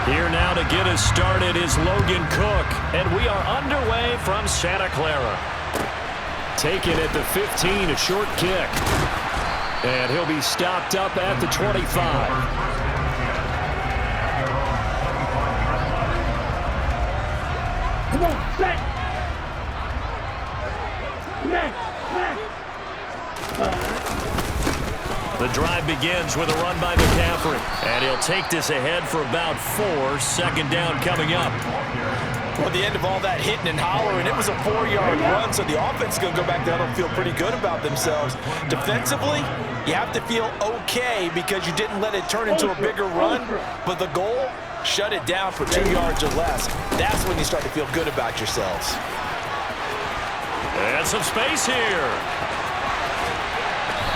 Here now to get us started is Logan Cook, and we are underway from Santa Clara. Taken at the 15, a short kick. And he'll be stopped up at the 25. Come on, set! The drive begins with a run by McCaffrey, and he'll take this ahead for about 4. Second down coming up. Well, at the end of all that hitting and hollering, it was a 4-yard run, so the offense is going to go back there and feel pretty good about themselves. Defensively, you have to feel okay because you didn't let it turn into a bigger run, but the goal, shut it down for 2 yards or less. That's when you start to feel good about yourselves. And some space here.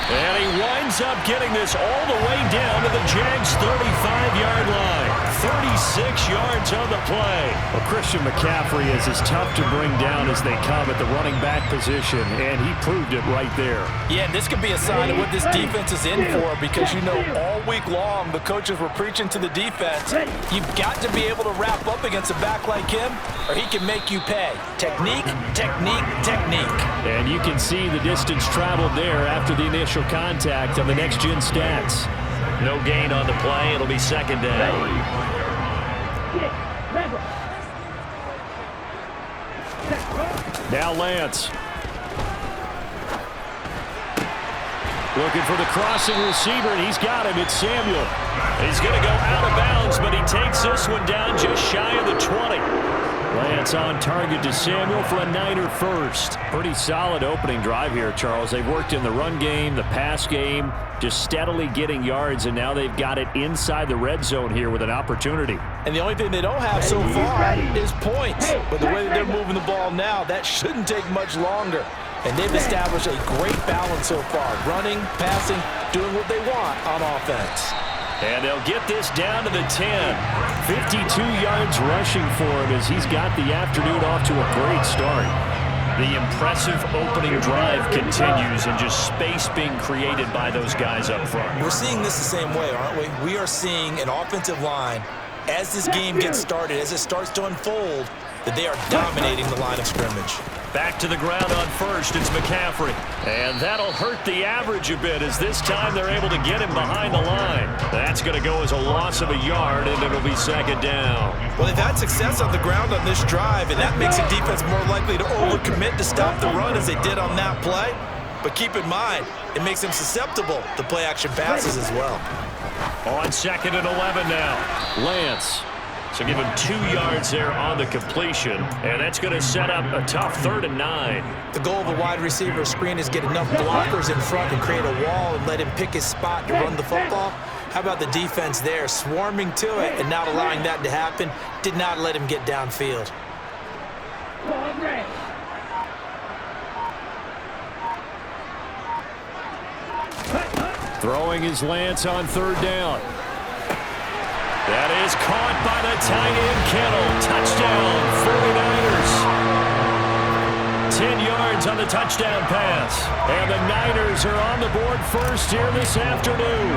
And he winds up getting this all the way down to the Jags' 35-yard line. 36 yards on the play. Well, Christian McCaffrey is as tough to bring down as they come at the running back position, and he proved it right there. Yeah, and this could be a sign of what this defense is in for because, you know, all week long the coaches were preaching to the defense. You've got to be able to wrap up against a back like him or he can make you pay. Technique, technique, technique. And you can see the distance traveled there after the initial contact on the next-gen stats. No gain on the play. It'll be second down. Now Lance. Looking for the crossing receiver, and he's got him. It's Samuel. He's going to go out of bounds, but he takes this one down just shy of the 20. Lance on target to Samuel for a Niner first. Pretty solid opening drive here, Charles. They've worked in the run game, the pass game, just steadily getting yards, and now they've got it inside the red zone here with an opportunity. And the only thing they don't have so far is points. But the way that they're moving the ball now, that shouldn't take much longer. And they've established a great balance so far. Running, passing, doing what they want on offense. And they'll get this down to the 10. 52 yards rushing for him as he's got the afternoon off to a great start. The impressive opening drive continues and just space being created by those guys up front. We're seeing this the same way, aren't we? We are seeing an offensive line, as this game gets started, as it starts to unfold, that they are dominating the line of scrimmage. Back to the ground on first, it's McCaffrey. And that'll hurt the average a bit as this time they're able to get him behind the line. That's going to go as a loss of a yard, and it'll be second down. Well, they've had success on the ground on this drive, and that makes the defense more likely to overcommit to stop the run as they did on that play. But keep in mind, it makes them susceptible to play-action passes as well. On second and 11 now, Lance. So give him 2 yards there on the completion, and that's going to set up a tough 3rd and 9. The goal of a wide receiver screen is get enough blockers in front to create a wall and let him pick his spot to run the football. How about the defense there, swarming to it and not allowing that to happen? Did not let him get downfield. Throwing his Lance on 3rd down. That is caught by the tight end, Kittle. Touchdown, 49ers. 10 yards on the touchdown pass. And the Niners are on the board first here this afternoon.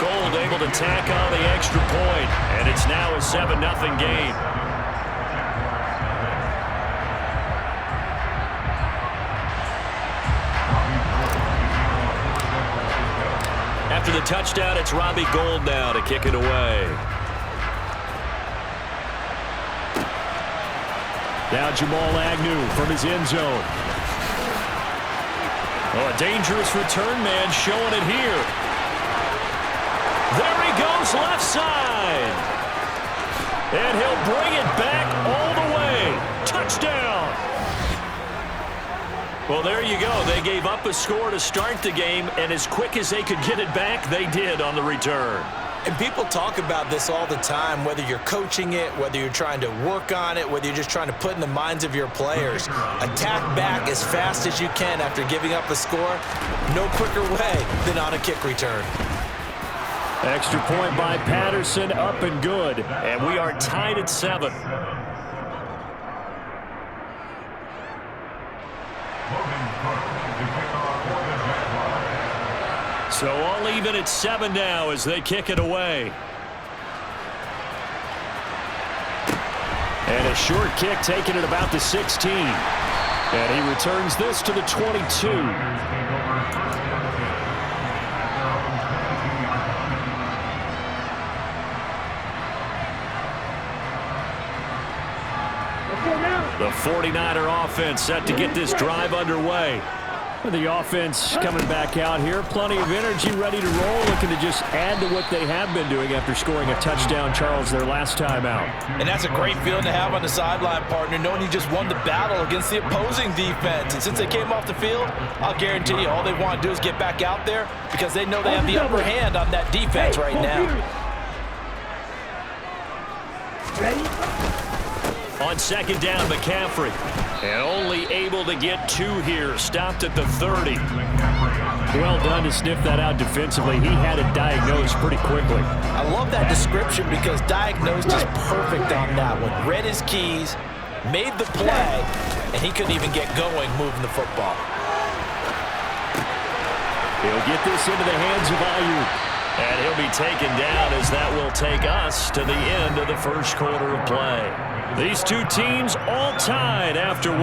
Gold able to tack on the extra point, and it's now a 7-0 game. After the touchdown, it's Robbie Gould now to kick it away. Now Jamal Agnew from his end zone. Oh, a dangerous return man showing it here. There he goes left side. And he'll bring it back all the way. Touchdown. Well, there you go. They gave up a score to start the game, and as quick as they could get it back, they did on the return. And people talk about this all the time, whether you're coaching it, whether you're trying to work on it, whether you're just trying to put in the minds of your players. Attack back as fast as you can after giving up a score. No quicker way than on a kick return. Extra point by Patterson, up and good. And we are tied at 7. So all even at 7 now as they kick it away. And a short kick taken at about the 16. And he returns this to the 22. The 49er offense set to get this drive underway. The offense coming back out here. Plenty of energy, ready to roll, looking to just add to what they have been doing after scoring a touchdown, Charles, their last time out. And that's a great feeling to have on the sideline, partner, knowing you just won the battle against the opposing defense. And since they came off the field, I'll guarantee you all they want to do is get back out there because they know they have the upper hand on that defense right now. On second down, McCaffrey. And only able to get 2 here. Stopped at the 30. Well done to sniff that out defensively. He had it diagnosed pretty quickly. I love that description because diagnosed is perfect on that one. Read his keys, made the play, and he couldn't even get going moving the football. He'll get this into the hands of Ayuk. And he'll be taken down as that will take us to the end of the first quarter of play. These two teams all tied after 1.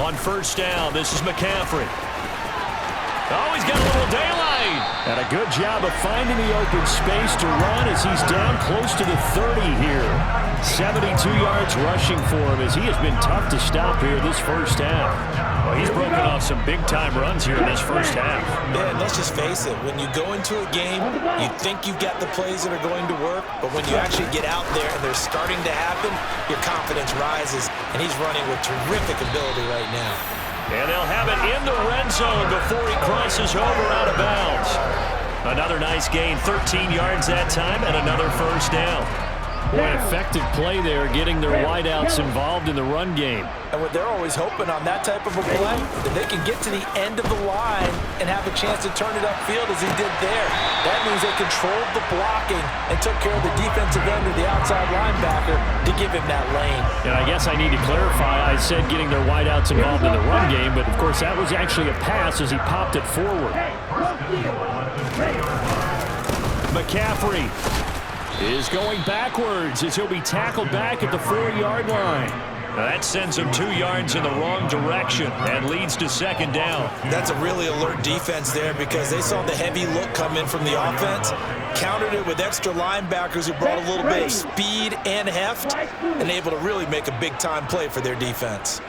On first down, this is McCaffrey. Oh, he's got a little daylight. And a good job of finding the open space to run as he's down close to the 30 here. 72 yards rushing for him as he has been tough to stop here this first half. Well, he's broken off some big-time runs here in this first half. Yeah, and let's just face it. When you go into a game, you think you've got the plays that are going to work, but when you actually get out there and they're starting to happen, your confidence rises, and he's running with terrific ability right now. And they'll have it in the red zone before he crosses over out of bounds. Another nice gain, 13 yards that time, and another first down. Boy, effective play there, getting their wideouts involved in the run game. And what they're always hoping on that type of a play, that they can get to the end of the line and have a chance to turn it upfield as he did there. That means they controlled the blocking and took care of the defensive end or the outside linebacker to give him that lane. And I guess I need to clarify, I said getting their wideouts involved in the run game, but of course that was actually a pass as he popped it forward. McCaffrey is going backwards as he'll be tackled back at the 4-yard line. Now that sends him 2 yards in the wrong direction and leads to second down. That's a really alert defense there because they saw the heavy look come in from the offense, countered it with extra linebackers who brought a little bit of speed and heft, and able to really make a big-time play for their defense.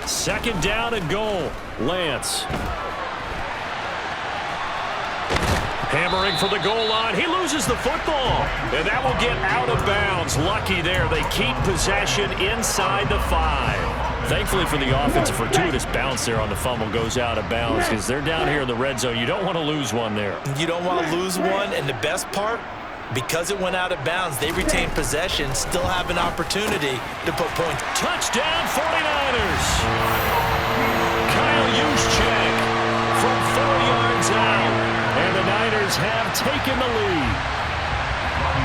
Second down and goal. Lance. Hammering for the goal line. He loses the football. And that will get out of bounds. Lucky there. They keep possession inside the 5. Thankfully for the offense, a fortuitous bounce there on the fumble goes out of bounds because they're down here in the red zone. You don't want to lose one there. You don't want to lose one. And the best part, because it went out of bounds, they retain possession, still have an opportunity to put points. Touchdown 49ers. Kyle Juszczyk from 4 yards out. And the Niners have taken the lead.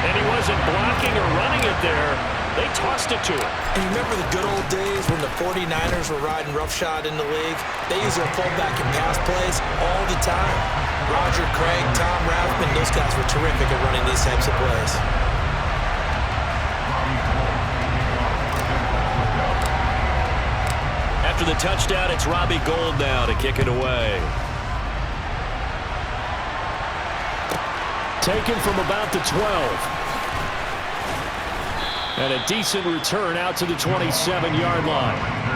And he wasn't blocking or running it there. They tossed it to him. And you remember the good old days when the 49ers were riding roughshod in the league? They used their fullback and pass plays all the time. Roger Craig, Tom Rathman, those guys were terrific at running these types of plays. After the touchdown, it's Robbie Gould now to kick it away. Taken from about the 12. And a decent return out to the 27-yard line.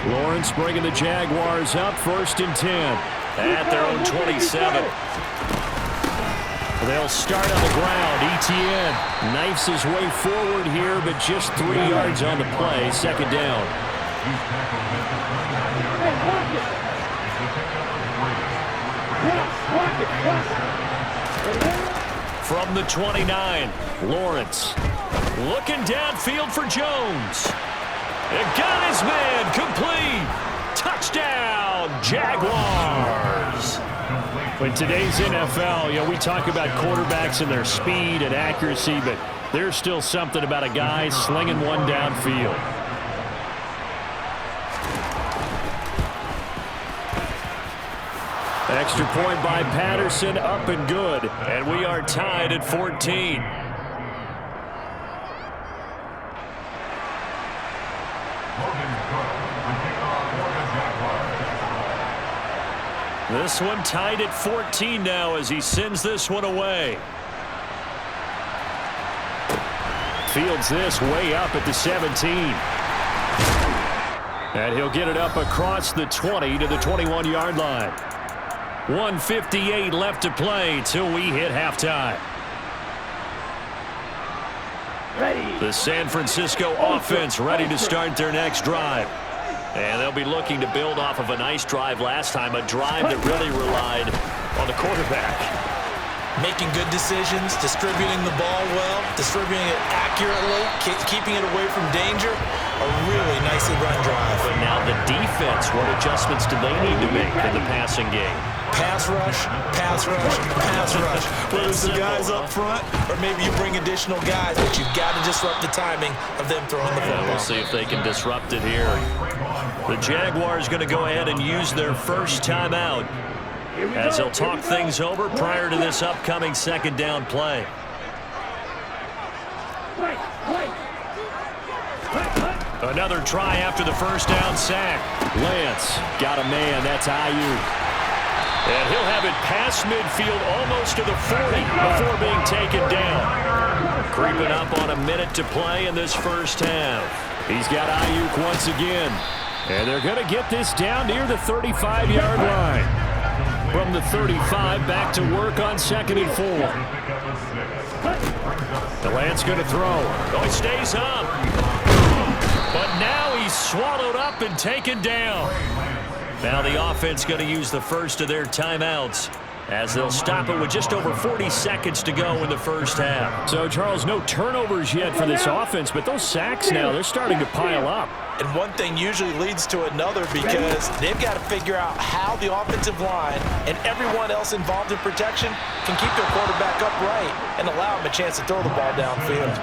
Lawrence bringing the Jaguars up 1st and 10 at their own 27. They'll start on the ground. Etienne knifes his way forward here, but just 3 yards on the play. 2nd down. From the 29, Lawrence looking downfield for Jones. It got his man complete. Touchdown, Jaguars. In today's NFL, we talk about quarterbacks and their speed and accuracy, but there's still something about a guy slinging one downfield. Extra point by Patterson, up and good. And we are tied at 14. This one tied at 14 now as he sends this one away. Fields this way up at the 17. And he'll get it up across the 20 to the 21-yard line. 1:58 left to play till we hit halftime. The San Francisco offense ready to start their next drive. And they'll be looking to build off of a nice drive last time, a drive that really relied on the quarterback. Making good decisions, distributing the ball well, distributing it accurately, keeping it away from danger. A really nicely run drive. But now the defense, what adjustments do they need to make in the passing game? Pass rush, pass rush, pass ruch. Whether it's the guys up front or maybe you bring additional guys, but you've got to disrupt the timing of them throwing the football. We'll see if they can disrupt it here. The Jaguars going to go ahead and use their first timeout as they'll talk things over prior to this upcoming 2nd down play. Another try after the 1st down sack. Lance got a man. That's Ayuk. And he'll have it past midfield almost to the 40 before being taken down. Creeping up on a minute to play in this first half. He's got Ayuk once again. And they're going to get this down near the 35-yard line. From the 35, back to work on 2nd and 4. The Lance going to throw. Oh, he stays up. But now he's swallowed up and taken down. Now the offense going to use the first of their timeouts as they'll stop it with just over 40 seconds to go in the first half. So, Charles, no turnovers yet for this offense, but those sacks now, they're starting to pile up. And one thing usually leads to another because they've got to figure out how the offensive line and everyone else involved in protection can keep their quarterback upright and allow him a chance to throw the ball downfield.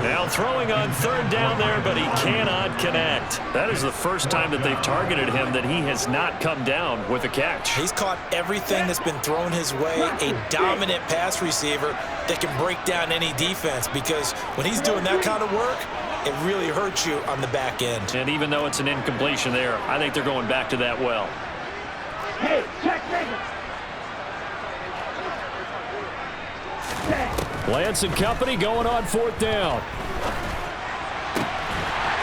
Now throwing on 3rd down there, but he cannot connect. That is the first time that they've targeted him that he has not come down with a catch. He's caught everything that's been thrown his way, a dominant pass receiver that can break down any defense because when he's doing that kind of work, it really hurts you on the back end. And even though it's an incompletion there, I think they're going back to that well. Hey, check Lance and company going on 4th down.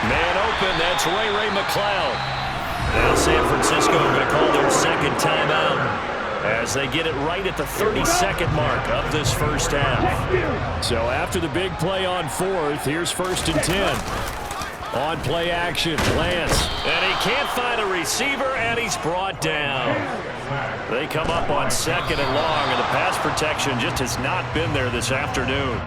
Man open, that's Ray McCloud. Now San Francisco are going to call their 2nd timeout as they get it right at the 32nd mark of this first half. So after the big play on 4th, here's 1st and 10. On play action, Lance. And he can't find a receiver, and he's brought down. They come up on 2nd and long, and the pass protection just has not been there this afternoon.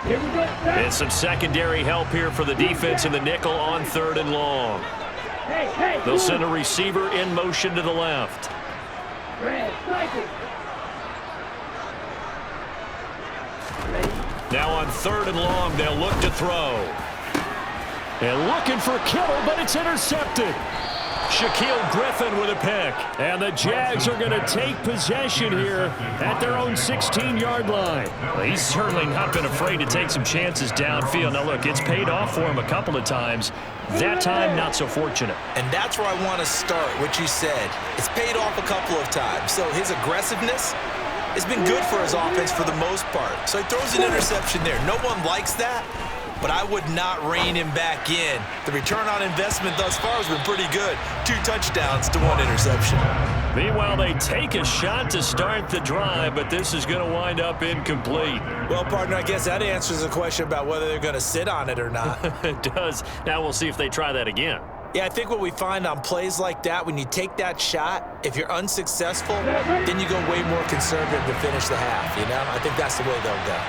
And some secondary help here for the defense in the nickel on 3rd and long. They'll send a receiver in motion to the left. Now on 3rd and long, they'll look to throw. And looking for Kittle, but it's intercepted. Shaquille Griffin with a pick. And the Jags are going to take possession here at their own 16-yard line. Well, he's certainly not been afraid to take some chances downfield. Now, look, it's paid off for him a couple of times. That time, not so fortunate. And that's where I want to start, what you said. It's paid off a couple of times. So his aggressiveness it's been good for his offense for the most part. So he throws an interception there. No one likes that, but I would not rein him back in. The return on investment thus far has been pretty good. 2 touchdowns to 1 interception. Meanwhile, they take a shot to start the drive, but this is going to wind up incomplete. Well, partner, I guess that answers the question about whether they're going to sit on it or not. It does. Now we'll see if they try that again. Yeah, I think what we find on plays like that, when you take that shot, if you're unsuccessful, then you go way more conservative to finish the half, you know? I think that's the way they'll go.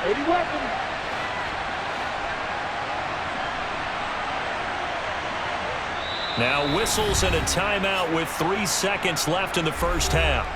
80 weapons. Now whistles and a timeout with 3 seconds left in the first half.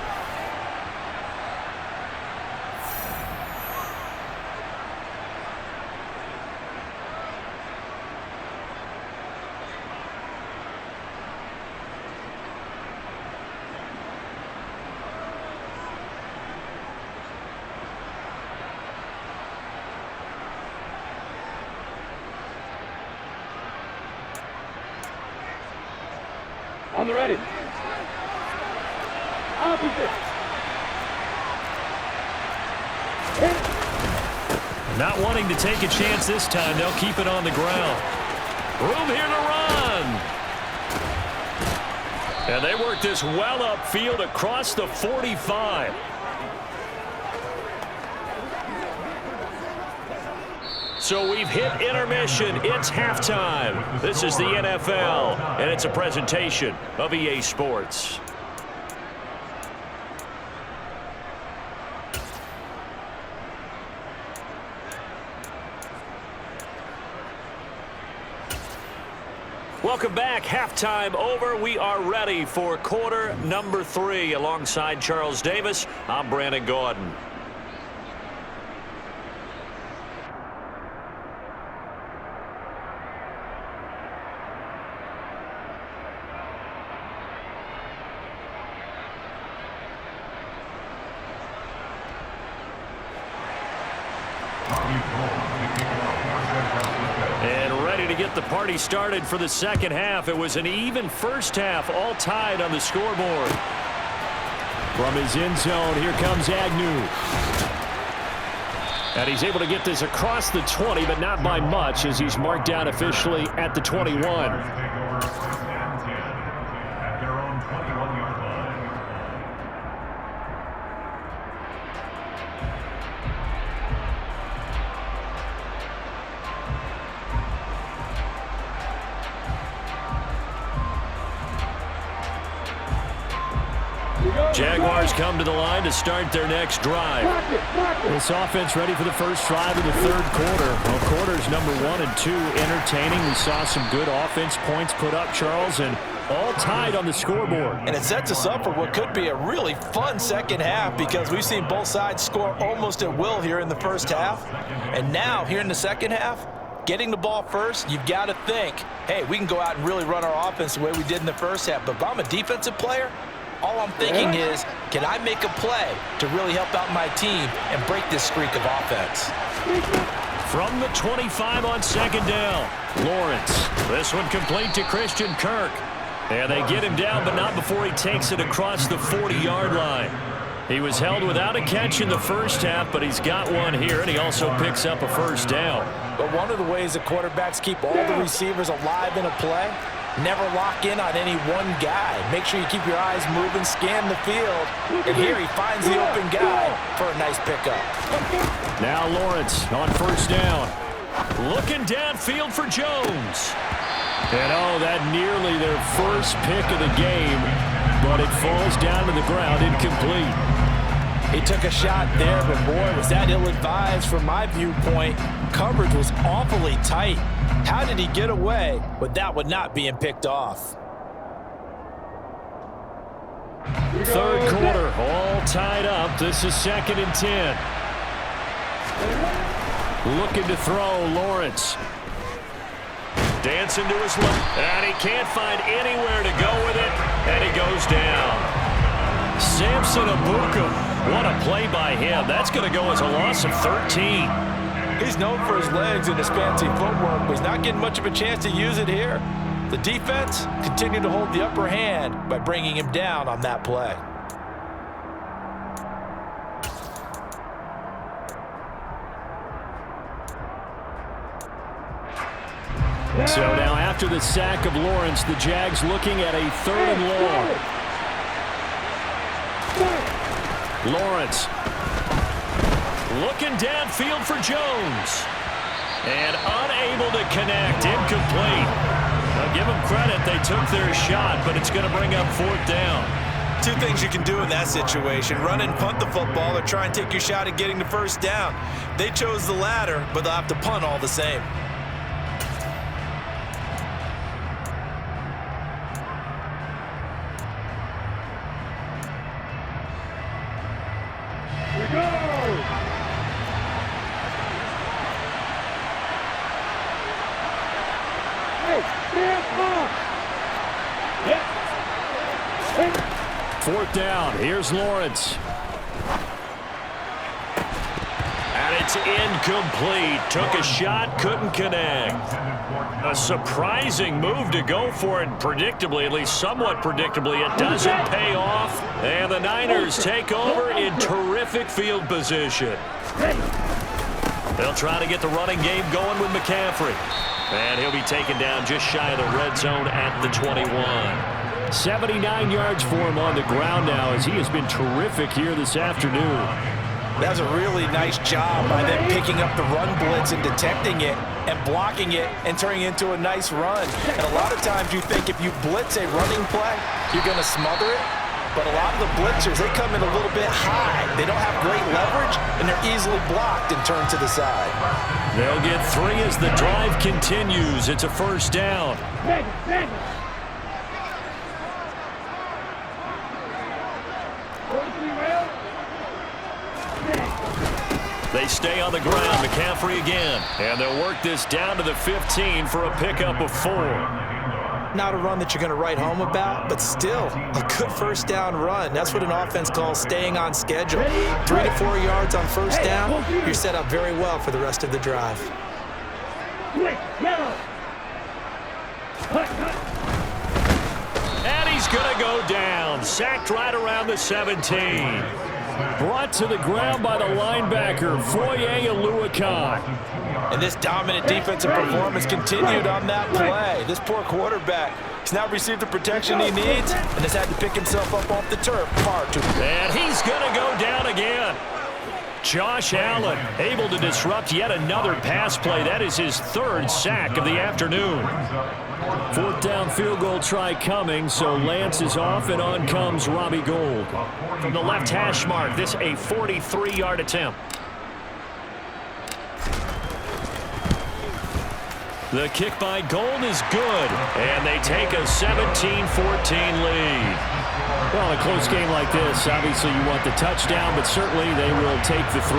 On the ready. Opposite. Not wanting to take a chance this time, they'll keep it on the ground. Room here to run. And they work this well upfield across the 45. So we've hit intermission. It's halftime. This is the NFL, and it's a presentation of EA Sports. Welcome back. Halftime over. We are ready for quarter number 3. Alongside Charles Davis, I'm Brandon Gordon. And ready to get the party started for the second half. It was an even first half, all tied on the scoreboard. From his end zone, here comes Agnew. And he's able to get this across the 20, but not by much, as he's marked down officially at the 21. Jaguars come to the line to start their next drive. This offense ready for the first drive of the third quarter. Well, quarters number 1 and 2 entertaining. We saw some good offense points put up, Charles, and all tied on the scoreboard. And it sets us up for what could be a really fun second half, because we've seen both sides score almost at will here in the first half. And now, here in the second half, getting the ball first, you've got to think, hey, we can go out and really run our offense the way we did in the first half. But if I'm a defensive player, all I'm thinking is, can I make a play to really help out my team and break this streak of offense? From the 25 on second down, Lawrence. This one complete to Christian Kirk. And they get him down, but not before he takes it across the 40-yard line. He was held without a catch in the first half, but he's got one here, and he also picks up a first down. But one of the ways that quarterbacks keep all the receivers alive in a play, never lock in on any one guy. Make sure you keep your eyes moving, scan the field, and here he finds the open guy for a nice pickup. Now Lawrence on first down. Looking downfield for Jones. And oh, that nearly their first pick of the game, but it falls down to the ground incomplete. He took a shot there, but boy, was that ill-advised from my viewpoint. Coverage was awfully tight. How did he get away with that one not being picked off? Third quarter, all tied up. This is 2nd and 10. Looking to throw, Lawrence. Dancing to his left, and he can't find anywhere to go with it, and he goes down. Samson Abuka, what a play by him. That's going to go as a loss of 13. He's known for his legs and his fancy footwork, but he's not getting much of a chance to use it here. The defense continued to hold the upper hand by bringing him down on that play. So now after the sack of Lawrence, the Jags looking at a 3rd and long. Lawrence looking downfield for Jones. And unable to connect, incomplete. Now give them credit, they took their shot, but it's going to bring up 4th down. Two things you can do in that situation: run and punt the football, or try and take your shot at getting the 1st down. They chose the latter, but they'll have to punt all the same. Fourth down. Here's Lawrence. And it's incomplete. Took a shot, couldn't connect. A surprising move to go for it. Predictably, at least somewhat predictably, it doesn't pay off. And the Niners take over in terrific field position. They'll try to get the running game going with McCaffrey. And he'll be taken down just shy of the red zone at the 21. 79 yards for him on the ground now, as he has been terrific here this afternoon. That's a really nice job by them picking up the run blitz and detecting it and blocking it and turning it into a nice run. And a lot of times you think if you blitz a running play, you're going to smother it. But a lot of the blitzers, they come in a little bit high. They don't have great leverage, and they're easily blocked and turned to the side. They'll get 3 as the drive continues. It's a 1st down. They stay on the ground. McCaffrey again. And they'll work this down to the 15 for a pickup of 4. Not a run that you're going to write home about, but still a good 1st down run. That's what an offense calls staying on schedule. 3 to 4 yards on 1st down, you're set up very well for the rest of the drive. And he's going to go down. Sacked right around the 17. Brought to the ground by the linebacker, Foye Oluokun. And this dominant defensive performance continued on that play. This poor quarterback has now received the protection he needs and has had to pick himself up off the turf far too. And he's going to go down again. Josh Allen able to disrupt yet another pass play. That is his 3rd sack of the afternoon. 4th down field goal try coming, so Lance is off, and on comes Robbie Gould. From the left hash mark, this a 43-yard attempt. The kick by Gould is good, and they take a 17-14 lead. Well, a close game like this, obviously you want the touchdown, but certainly they will take the 3.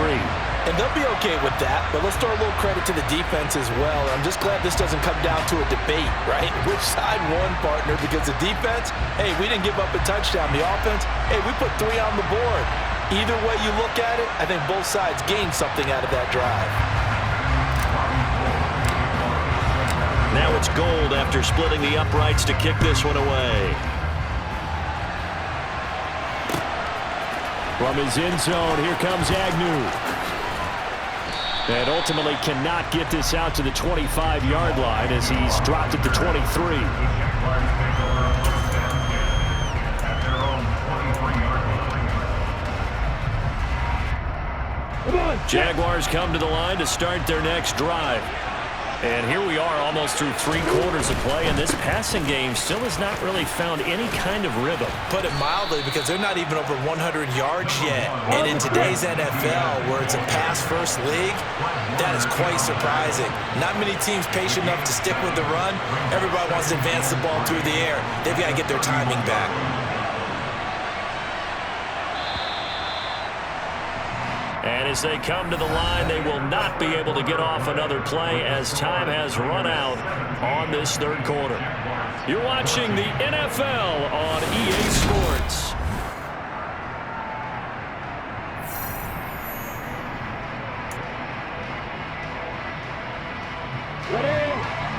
And they'll be okay with that, but let's throw a little credit to the defense as well. I'm just glad this doesn't come down to a debate, right? Which side won, partner? Because the defense, hey, we didn't give up a touchdown. The offense, hey, we put 3 on the board. Either way you look at it, I think both sides gained something out of that drive. Now it's Gould after splitting the uprights to kick this one away. From his end zone, here comes Agnew. And ultimately cannot get this out to the 25-yard line as he's dropped at the 23. Jaguars come to the line to start their next drive. And here we are almost through 3 quarters of play, and this passing game still has not really found any kind of rhythm. Put it mildly, because they're not even over 100 yards yet. And in today's NFL, where it's a pass-first league, that is quite surprising. Not many teams patient enough to stick with the run. Everybody wants to advance the ball through the air. They've got to get their timing back. And as they come to the line, they will not be able to get off another play as time has run out on this 3rd quarter. You're watching the NFL on EA Sports.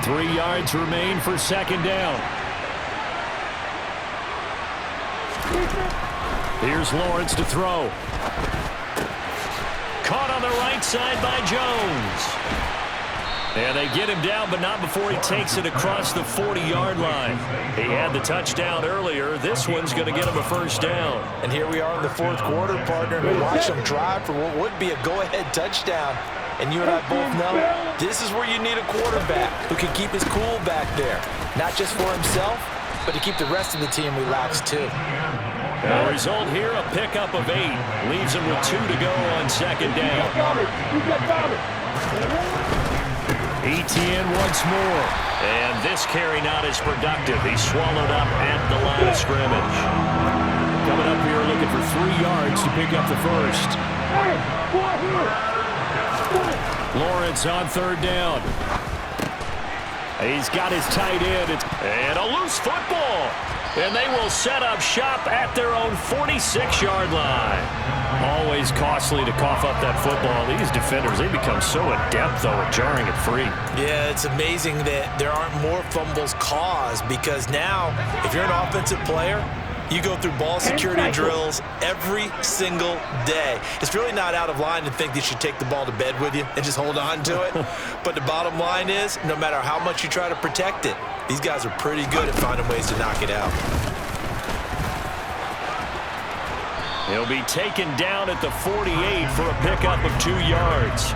3 yards remain for second down. Here's Lawrence to throw. Caught on the right side by Jones. And they get him down, but not before he takes it across the 40-yard line. He had the touchdown earlier. This one's going to get him a first down. And here we are in the fourth quarter, partner, and we watch them drive for what would be a go-ahead touchdown. And you and I both know this is where you need a quarterback who can keep his cool back there. Not just for himself, but to keep the rest of the team relaxed too. The result here, a pickup of 8. Leaves him with 2 to go on second down. ETN once more. And this carry not as productive. He's swallowed up at the line of scrimmage. Coming up here looking for 3 yards to pick up the first. Lawrence on third down. He's got his tight end. And a loose football. And they will set up shop at their own 46-yard line. Always costly to cough up that football. These defenders, they become so adept, though, at jarring it free. Yeah, it's amazing that there aren't more fumbles caused because now, if you're an offensive player, you go through ball security drills every single day. It's really not out of line to think that you should take the ball to bed with you and just hold on to it. But the bottom line is, no matter how much you try to protect it, these guys are pretty good at finding ways to knock it out. He'll be taken down at the 48 for a pickup of 2 yards.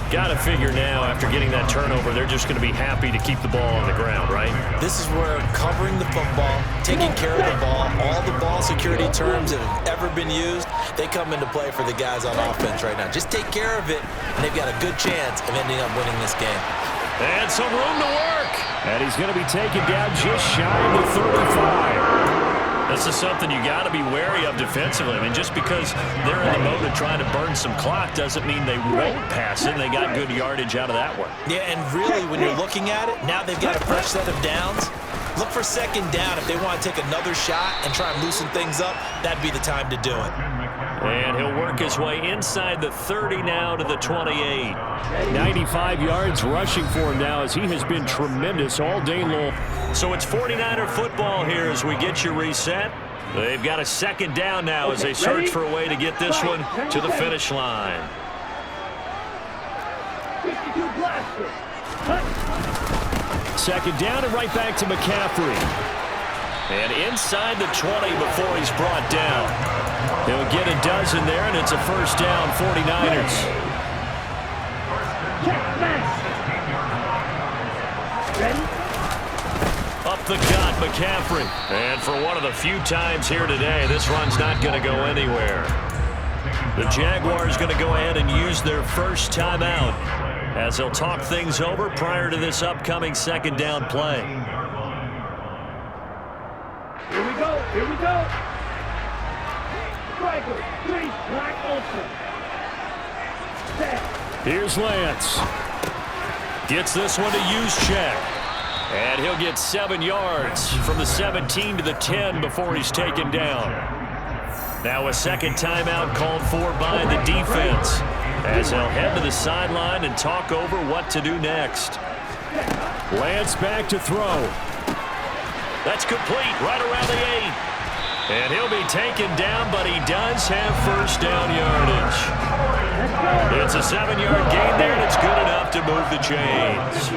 Got to figure now, after getting that turnover, they're just going to be happy to keep the ball on the ground, right? This is where covering the football, taking care of the ball, all the ball security terms that have ever been used, they come into play for the guys on offense right now. Just take care of it, and they've got a good chance of ending up winning this game. And some room to work. And he's going to be taken down just shy of the 35. This is something you got to be wary of defensively. I mean, just because they're in the mode of trying to burn some clock doesn't mean they won't pass it. They got good yardage out of that one. Yeah, and really, when you're looking at it, now they've got a fresh set of downs. Look for second down. If they want to take another shot and try and loosen things up, that'd be the time to do it. And he'll work his way inside the 30 now to the 28. 95 yards rushing for him now as he has been tremendous all day long. So it's 49er football here as we get you reset. They've got a second down now as they search for a way to get this one to the finish line. Second down and right back to McCaffrey. And inside the 20 before he's brought down. He'll get a dozen there, and it's a first down, 49ers. Up the gut, McCaffrey. And for one of the few times here today, this run's not going to go anywhere. The Jaguars going to go ahead and use their first timeout as they'll talk things over prior to this upcoming second down play. Here we go. Here we go. Here's Lance. Gets this one to Juszczyk. And he'll get 7 yards from the 17 to the 10 before he's taken down. Now a second timeout called for by the defense as they'll head to the sideline and talk over what to do next. Lance back to throw. That's complete right around the 8. And he'll be taken down, but he does have first down yardage. It's a 7-yard gain there, and it's good enough to move the chains.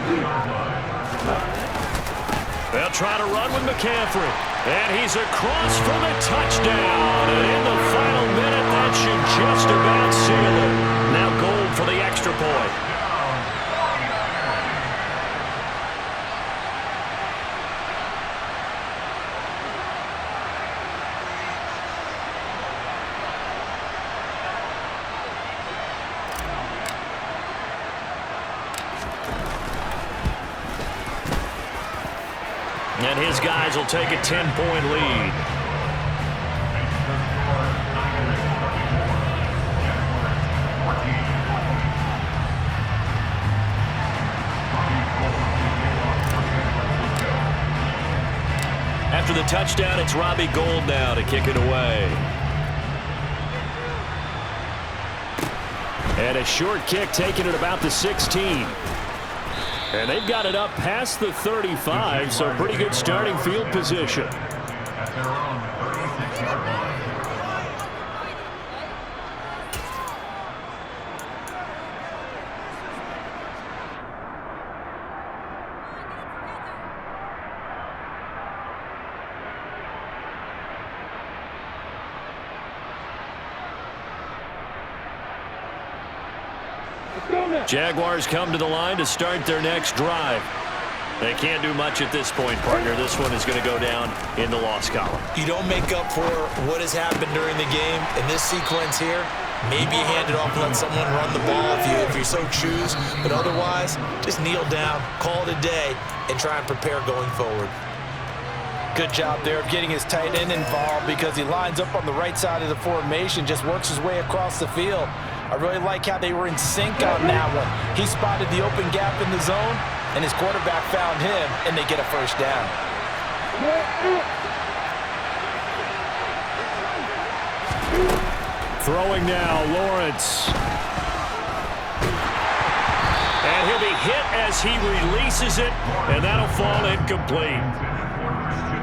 They'll try to run with McCaffrey. And he's across for the touchdown. And in the final minute, that should just about seal it. Now goal for the extra point. And his guys will take a 10-point lead. After the touchdown, it's Robbie Gould now to kick it away. And a short kick taken at about the 16. And they've got it up past the 35, so pretty good starting field position. At their own 36-yard line. Jaguars come to the line to start their next drive. They can't do much at this point, partner. This one is going to go down in the loss column. You don't make up for what has happened during the game. In this sequence here, maybe you hand it off and let someone run the ball if you so choose. But otherwise, just kneel down, call it a day, and try and prepare going forward. Good job there of getting his tight end involved because he lines up on the right side of the formation, just works his way across the field. I really like how they were in sync on that one. He spotted the open gap in the zone, and his quarterback found him, and they get a first down. Throwing now, Lawrence. And he'll be hit as he releases it, and that'll fall incomplete.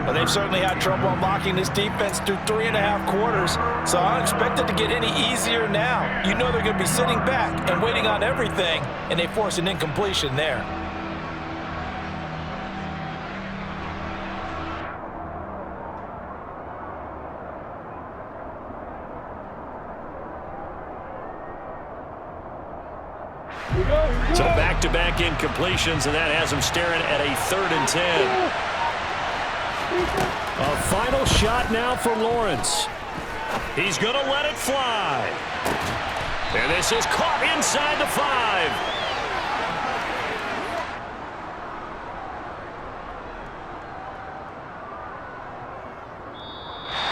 Well, they've certainly had trouble unlocking this defense through 3.5 quarters, so I don't expect it to get any easier now. You know they're going to be sitting back and waiting on everything, and they force an incompletion there. So back-to-back incompletions, and that has them staring at a 3rd and 10. A final shot now for Lawrence. He's going to let it fly. And this is caught inside the 5.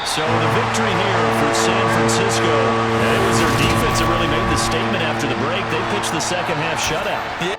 So the victory here for San Francisco. And it was their defense that really made the statement after the break. They pitched the second half shutout. Yeah.